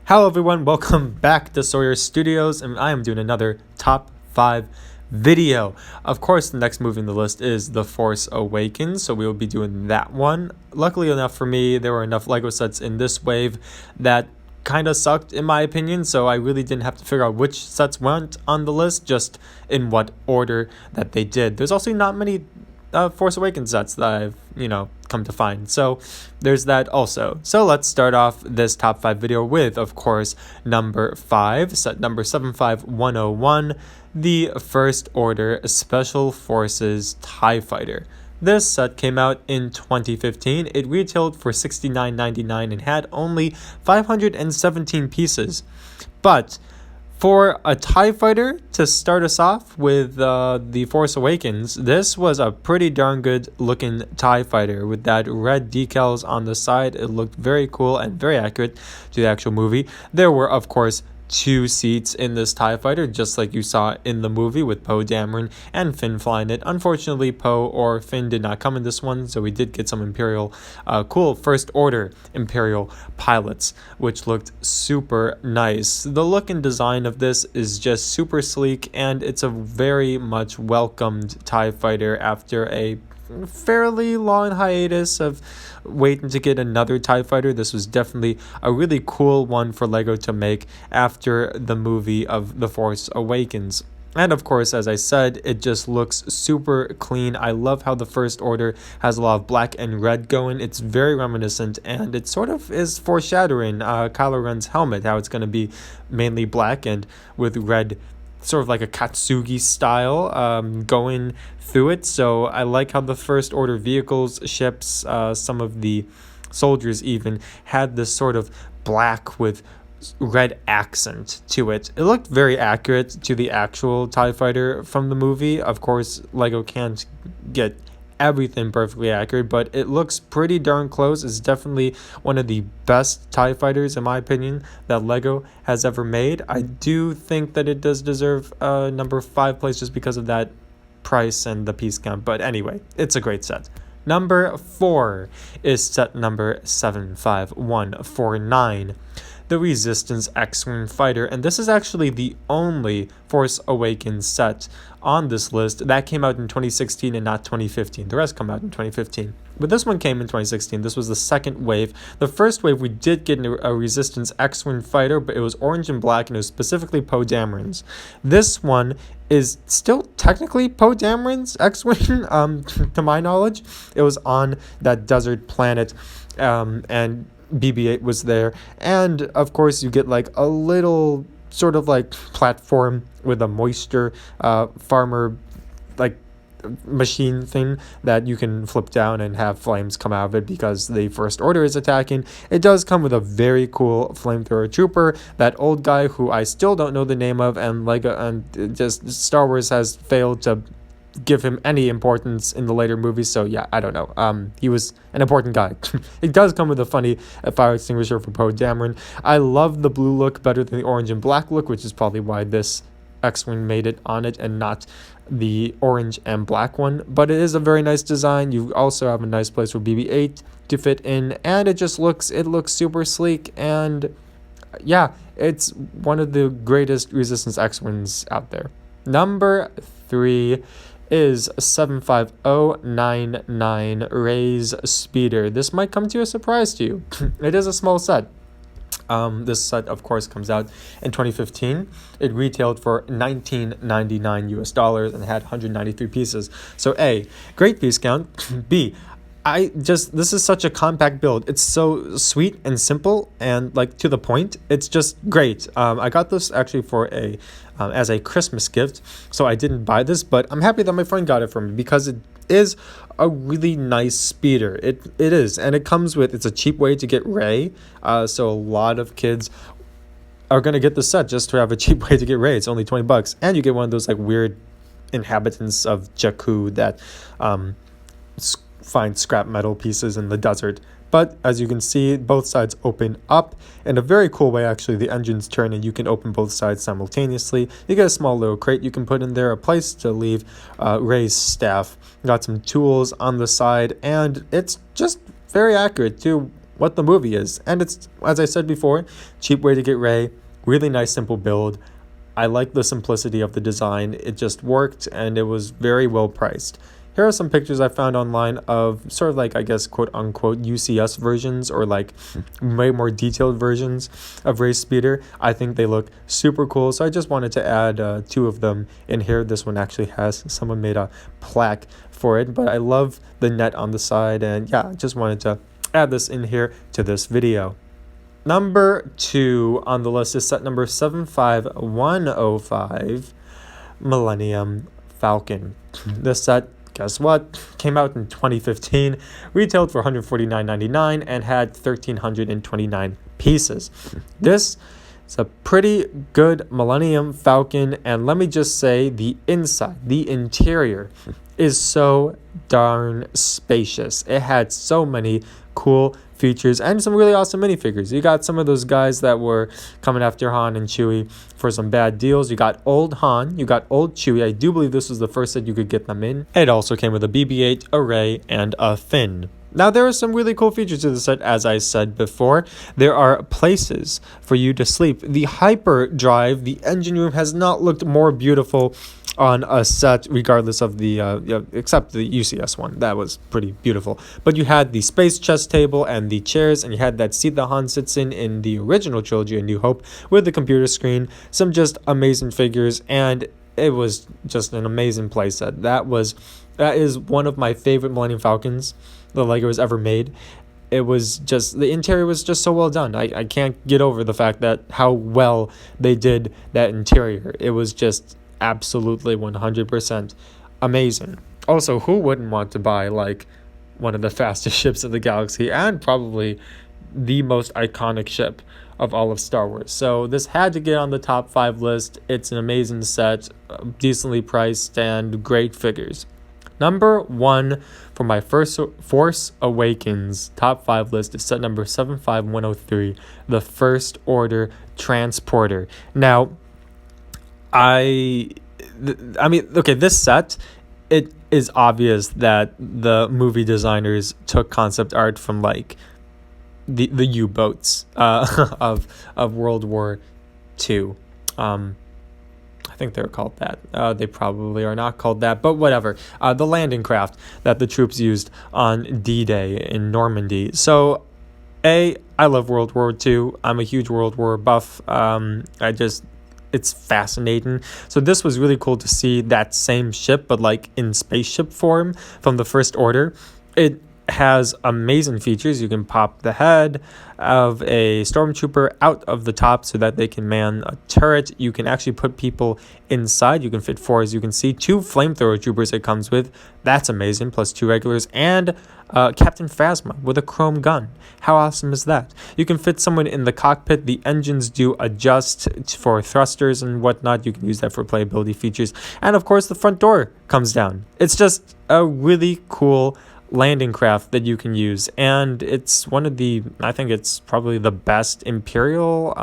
Hello everyone, welcome back to Sawyer Studios, and I am doing another top 5 video. Of course, the next movie on the list is The Force Awakens, so we will be doing that one. Luckily enough for me, there were enough LEGO sets in this wave that kind of sucked in my opinion, so I really didn't have to figure out which sets went on the list, just in what order that they did. There's also not many Force Awakens sets that I've, come to find. So there's that also. So let's start off this top 5 video with, of course, number 5, set number 75101, the First Order Special Forces TIE Fighter. This set came out in 2015. It retailed for $69.99 and had only 517 pieces. But for a TIE Fighter to start us off with The Force Awakens, this was a pretty darn good looking TIE Fighter with that red decals on the side. It looked very cool and very accurate to the actual movie. There were, of course, 2 seats in this TIE Fighter, just like you saw in the movie with Poe Dameron and Finn flying it. Unfortunately, Poe or Finn did not come in this one, so we did get some Imperial, cool First Order Imperial pilots, which looked super nice. The look and design of this is just super sleek, and it's a very much welcomed TIE Fighter after a fairly long hiatus of waiting to get another TIE Fighter. This was definitely a really cool one for LEGO to make after the movie of The Force Awakens. And of course, as I said, it just looks super clean. I love how the First Order has a lot of black and red going. It's very reminiscent, and it sort of is foreshadowing Kylo Ren's helmet, how it's going to be mainly black and with red, sort of like a Katsugi style going through it. So I like how the First Order vehicles, ships, some of the soldiers even had this sort of black with red accent to it. It looked very accurate to the actual TIE Fighter from the movie. Of course, LEGO can't get everything perfectly accurate, but it looks pretty darn close. It's definitely one of the best TIE Fighters, in my opinion, that LEGO has ever made. I do think that it does deserve number 5 place just because of that price and the piece count, but anyway, it's a great set. Number 4 is set number 75149. The Resistance X-Wing Fighter, and this is actually the only Force Awakens set on this list that came out in 2016 and not 2015. The rest come out in 2015. But this one came in 2016. This was the second wave. The first wave, we did get a Resistance X-Wing Fighter, but it was orange and black, and it was specifically Poe Dameron's. This one is still technically Poe Dameron's X-Wing, to my knowledge. It was on that desert planet, and BB-8 was there, and of course you get like a little sort of like platform with a moisture farmer like machine thing that you can flip down and have flames come out of it because the First Order is attacking. It does come with a very cool flamethrower trooper, that old guy who I still don't know the name of, and LEGO and just Star Wars has failed to give him any importance in the later movies, so yeah, I don't know. He was an important guy. It does come with a funny fire extinguisher for Poe Dameron. I love the blue look better than the orange and black look, which is probably why this X-Wing made it on it and not the orange and black one, but it is a very nice design. You also have a nice place for BB-8 to fit in, and it looks super sleek, and yeah, it's one of the greatest Resistance X-Wings out there. Number 3 is 75099 Rey's Speeder. This might come to a surprise to you. It is a small set. This set, of course, comes out in 2015. It retailed for $19.99 US and had 193 pieces. So A, great piece count. B, this is such a compact build. It's so sweet and simple and like to the point. It's just great. I got this actually for as a Christmas gift, so I didn't buy this, but I'm happy that my friend got it for me because it is a really nice speeder. It is, and it comes with, it's a cheap way to get Rey, so a lot of kids are gonna get the set just to have a cheap way to get Rey. It's only $20, and you get one of those like weird inhabitants of Jakku that find scrap metal pieces in the desert. But as you can see, both sides open up in a very cool way. Actually, the engines turn and you can open both sides simultaneously. You get a small little crate you can put in there, a place to leave Rey's staff. Got some tools on the side, and it's just very accurate to what the movie is. And it's, as I said before, cheap way to get Rey, really nice simple build. I like the simplicity of the design. It just worked and it was very well priced. Here are some pictures I found online of sort of like, I guess, quote unquote UCS versions, or like way more detailed versions of Rey Speeder. I think they look super cool, so I just wanted to add 2 of them in here. This one actually has, someone made a plaque for it, but I love the net on the side, and yeah, I just wanted to add this in here to this video. Number 2 on the list is set number 75105, Millennium Falcon. This set, guess what, came out in 2015, retailed for $149.99, and had 1,329 pieces. This is a pretty good Millennium Falcon, and let me just say, the inside, the interior, is so darn spacious. It had so many cool features and some really awesome minifigures. You got some of those guys that were coming after Han and Chewie for some bad deals. You got old Han, you got old Chewie. I do believe this was the first that you could get them in. It also came with a BB-8, a Rey, and a Finn. Now, there are some really cool features to the set, as I said before. There are places for you to sleep. The hyperdrive, the engine room, has not looked more beautiful on a set, regardless of the, except the UCS one. That was pretty beautiful. But you had the space chess table and the chairs, and you had that seat that Han sits in the original trilogy, A New Hope, with the computer screen, some just amazing figures, and it was just an amazing playset. That is one of my favorite Millennium Falcons the LEGO has ever made. It was just, the interior was just so well done. I can't get over the fact that how well they did that interior. It was just absolutely 100% amazing. Also, who wouldn't want to buy like one of the fastest ships of the galaxy, and probably the most iconic ship of all of Star Wars? So this had to get on the top 5 list. It's an amazing set, decently priced, and great figures. Number 1 for my first Force Awakens top 5 list is set number 75103, the First Order Transporter. Now, I mean, okay, this set, it is obvious that the movie designers took concept art from like the U-boats of World War II. I think they're called that. They probably are not called that, but whatever. The landing craft that the troops used on D-Day in Normandy. So, I love World War II. I'm a huge World War buff. It's fascinating. So this was really cool to see that same ship, but like in spaceship form from the First Order. It has amazing features. You can pop the head of a stormtrooper out of the top so that they can man a turret. You can actually put people inside. You can fit 4, as you can see. 2 flamethrower troopers it comes with. That's amazing. Plus 2 regulars. And Captain Phasma with a chrome gun. How awesome is that? You can fit someone in the cockpit. The engines do adjust for thrusters and whatnot. You can use that for playability features. And of course, the front door comes down. It's just a really cool landing craft that you can use, and it's one of the, I think it's probably the best Imperial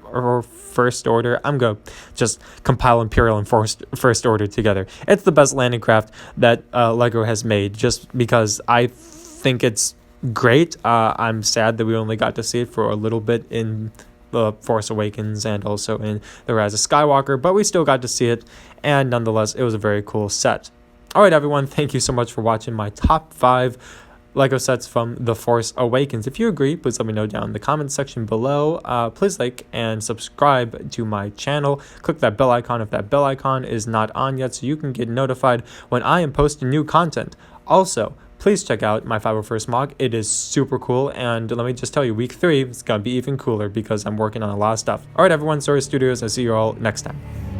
or First Order. I'm gonna just compile Imperial and First Order together. It's the best landing craft that LEGO has made, just because I think it's great. I'm sad that we only got to see it for a little bit in the Force Awakens and also in The Rise of Skywalker, but we still got to see it, and nonetheless, it was a very cool set. Alright everyone, thank you so much for watching my top 5 LEGO sets from The Force Awakens. If you agree, please let me know down in the comments section below. Please like and subscribe to my channel. Click that bell icon if that bell icon is not on yet, so you can get notified when I am posting new content. Also, please check out my 501st MOC. It is super cool, and let me just tell you, week 3 is going to be even cooler because I'm working on a lot of stuff. Alright everyone, Story Studios, I'll see you all next time.